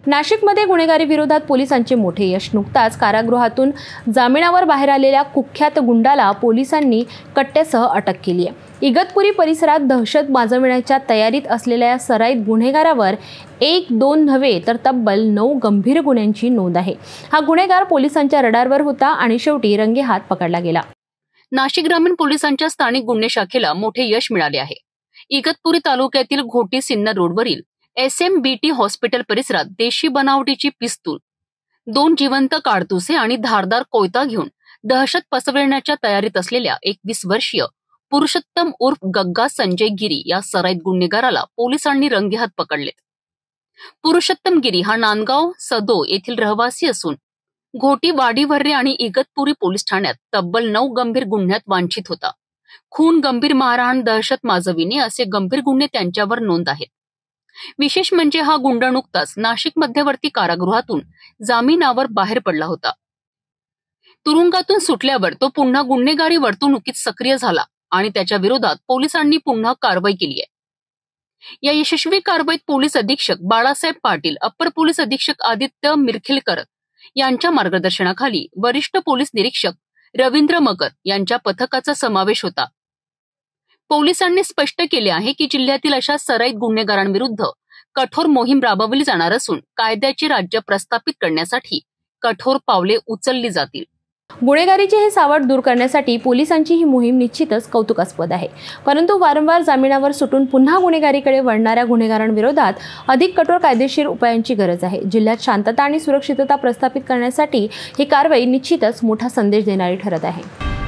नाशिकमध्ये गुन्हेगारी विरोधात पोलिसांचे मोठे यश। नुकताच कारागृहातून जामिनावर बाहेर आलेल्या कुख्यात गुंडाला पोलिसांनी कट्ट्यासह अटक केली आहे। इगतपुरी परिसरात दहशत माजविण्याच्या तयारीत असलेल्या या सराईत गुन्हेगारावर 1-2 नव्हे तर तब्बल 9 गंभीर गुन्ह्यांची नोंद आहे। हा गुन्हेगार पोलिसांच्या रडारवर होता आणि शेवटी रंगेहात पकडला गेला। नाशिक ग्रामीण पोलिसांच्या स्थानिक गुन्हे शाखेला मोठे यश मिळाले आहे। इगतपुरी तालुक्यातील घोटी सिन्नर रोडवरील SMBT हॉस्पिटल परिसरात देशी बनावटीची पिस्तूल, 2 जिवंत काडतुसे आणि धारदार कोयता घेऊन दहशत पसरविण्याच्या तयारीत असलेल्या 21 वर्षीय पुरुषोत्तम उर्फ गग्गा संजय गिरी या सराईत गुन्हेगाराला पोलिसांनी रंगेहात पकडलेत। पुरुषोत्तम गिरी हा नांदगाव सदो येथील रहिवासी असून घोटी, वाडीवर्रे आणि इगतपुरी पोलीस ठाण्यात तब्बल 9 गंभीर गुन्ह्यात वांछित होता। खून, गंभीर मारहाण, दहशत माजविणे असे गंभीर गुन्हे त्यांच्यावर नोंद आहेत। विशेष म्हणजे हा गुंड नुकताच नाशिक मध्यवर्ती कारागृहातून जामिनावर बाहेर पडला होता। तुरुंगातून सुटल्यावर तो पुन्हा गुन्हेगारी वर्तणुकीत सक्रिय झाला आणि त्याच्या विरोधात पोलिसांनी पुन्हा कारवाई केली आहे। या यशस्वी कारवाईत पोलीस अधीक्षक बाळासाहेब पाटील, अप्पर पोलीस अधीक्षक आदित्य मिरखिलकर यांच्या मार्गदर्शनाखाली वरिष्ठ पोलीस निरीक्षक रवींद्र मगर यांच्या पथकाचा समावेश होता। पोलिसांनी स्पष्ट केले आहे की जिल्ह्यातील अशा सराईत गुन्हेगारांविरुद्ध कठोर मोहीम राबवली जाणार असून कायद्याचे राज्य प्रस्थापित करण्यासाठी कठोर पावले उचलली जातील। गुन्हेगारीचे हे सावट दूर करण्यासाठी पोलिसांची ही मोहीम निश्चितच कौतुकास्पद आहे। परंतु वारंवार जामिनावर सुटून पुन्हा गुन्हेगारीकडे वळणाऱ्या गुन्हेगारांविरोधात अधिक कठोर कायदेशीर उपायांची गरज आहे। जिल्ह्यात शांतता आणि सुरक्षितता प्रस्थापित करण्यासाठी ही कारवाई निश्चितच मोठा संदेश देणारी ठरत आहे।